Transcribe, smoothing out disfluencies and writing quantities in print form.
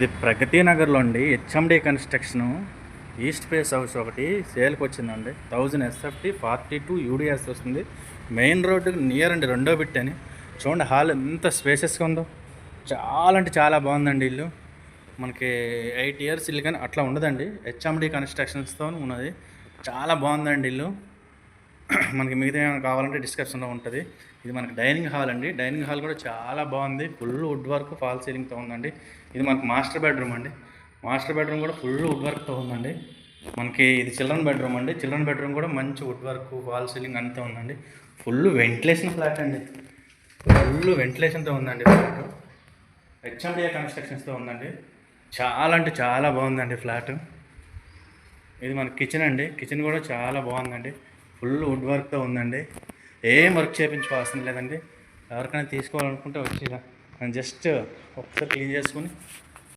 ఇది ప్రగతి నగర్లో అండి. HMD construction east face house ఒకటి సేల్కి వచ్చిందండి. 1000 ఎస్ఎఫ్టీ 42 యూడిఎస్ వస్తుంది. మెయిన్ రోడ్డుకి నియర్ అండి, రెండో బిట్ అని. చూడండి హాల్ ఎంత స్పేసెస్గా ఉందో. చాలా అంటే చాలా బాగుందండి ఇల్లు. మనకి 8 ఇయర్స్ ఇల్లు కానీ అట్లా ఉండదండి. హెచ్ఎండి కన్స్ట్రక్షన్స్తో ఉన్నది. చాలా బాగుందండి ఇల్లు. మనకి మిగతా ఏమైనా కావాలంటే డిస్క్రిప్షన్లో ఉంటుంది. ఇది మనకి డైనింగ్ హాల్ అండి. డైనింగ్ హాల్ కూడా చాలా బాగుంది. ఫుల్ వుడ్ వర్క్ ఫాల్ సీలింగ్తో ఉందండి. ఇది మనకి మాస్టర్ బెడ్రూమ్ అండి. మాస్టర్ బెడ్రూమ్ కూడా ఫుల్ వుడ్ వర్క్తో ఉందండి. మనకి ఇది చిల్డ్రన్ బెడ్రూమ్ అండి. చిల్డ్రన్ బెడ్రూమ్ కూడా మంచి వుడ్ వర్క్ ఫాల్ సీలింగ్ అంతా ఉందండి. ఫుల్ వెంటిలేషన్ ఫ్లాట్ అండి. ఫుల్ వెంటిలేషన్తో ఉందండి ఫ్లాట్. హెచ్ఎండిఏ కన్స్ట్రక్షన్స్తో ఉందండి. చాలా అంటే చాలా బాగుందండి ఫ్లాట్. ఇది మన కిచెన్ అండి. కిచెన్ కూడా చాలా బాగుందండి. ఫుల్ వుడ్ వర్క్తో ఉందండి. ఏం వర్క్ చేయించుకోవాల్సింది లేదండి. ఎవరికైనా తీసుకోవాలనుకుంటే వచ్చి జస్ట్ ఒకసారి క్లీన్ చేసుకొని